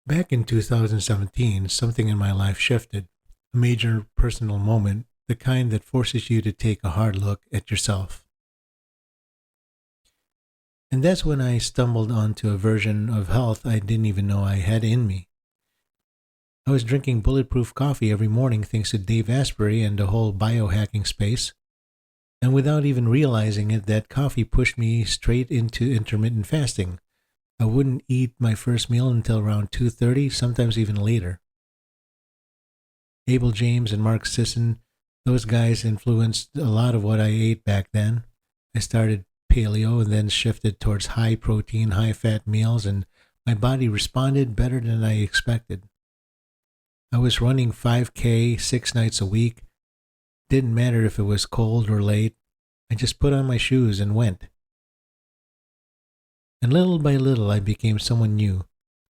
Back in 2017, something in my life shifted. A major personal moment, the kind that forces you to take a hard look at yourself. And that's when I stumbled onto a version of health I didn't even know I had in me. I was drinking bulletproof coffee every morning thanks to Dave Asprey and the whole biohacking space. And without even realizing it, that coffee pushed me straight into intermittent fasting. I wouldn't eat my first meal until around 2:30, sometimes even later. Abel James and Mark Sisson, those guys influenced a lot of what I ate back then. I started paleo and then shifted towards high protein, high fat meals, and my body responded better than I expected. I was running 5K 6 nights a week. Didn't matter if it was cold or late. I just put on my shoes and went. And little by little, I became someone new.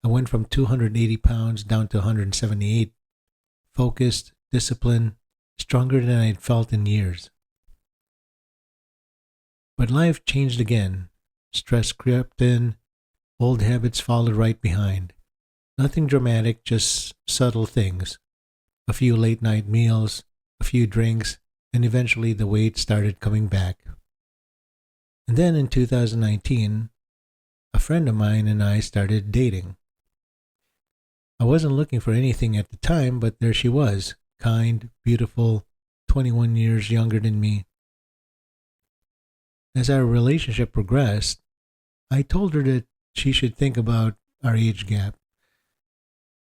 I went from 280 pounds down to 178, focused, disciplined, stronger than I'd felt in years. But life changed again. Stress crept in, old habits followed right behind. Nothing dramatic, just subtle things. A few late night meals, a few drinks, and eventually the weight started coming back. And then in 2019, a friend of mine and I started dating. I wasn't looking for anything at the time, but there she was, kind, beautiful, 21 years younger than me. As our relationship progressed, I told her that she should think about our age gap.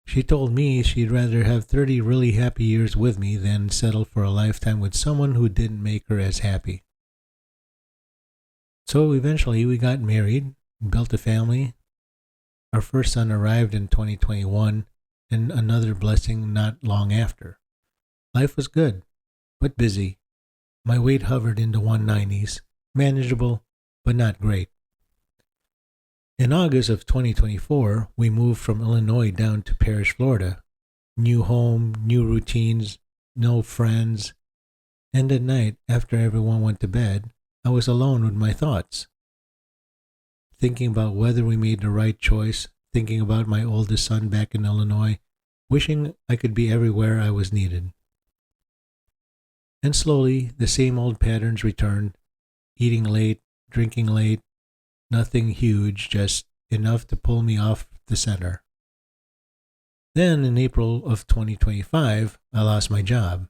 She told me she'd rather have 30 really happy years with me than settle for a lifetime with someone who didn't make her as happy. So eventually we got married, built a family. Our first son arrived in 2021, and another blessing not long after. Life was good, but busy. My weight hovered in the 190s, manageable, but not great. In August of 2024, we moved from Illinois down to Parrish, Florida. New home, new routines, no friends. And at night, after everyone went to bed, I was alone with my thoughts. Thinking about whether we made the right choice, thinking about my oldest son back in Illinois, wishing I could be everywhere I was needed. And slowly, the same old patterns returned. Eating late, drinking late, nothing huge, just enough to pull me off the center. Then in April of 2025, I lost my job.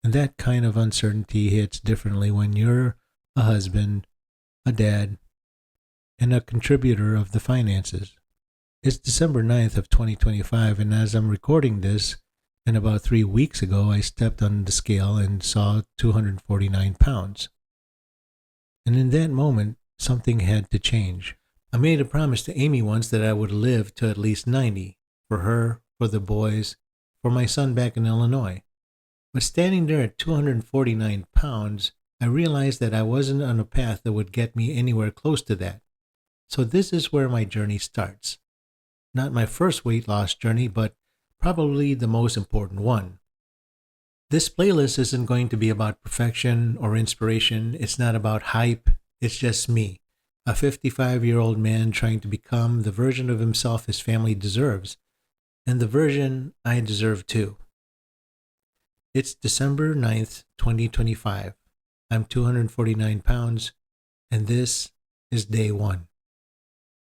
And that kind of uncertainty hits differently when you're a husband, a dad, and a contributor of the finances. It's December 9th of 2025, and as I'm recording this, and about 3 weeks ago, I stepped on the scale and saw 249 pounds. And in that moment, something had to change. I made a promise to Amy once that I would live to at least 90, for her, for the boys, for my son back in Illinois. But standing there at 249 pounds, I realized that I wasn't on a path that would get me anywhere close to that. So this is where my journey starts. Not my first weight loss journey, but probably the most important one. This playlist isn't going to be about perfection or inspiration. It's not about hype. It's just me, a 55-year-old man trying to become the version of himself his family deserves, and the version I deserve too. It's December 9th, 2025. I'm 249 pounds, and this is day one.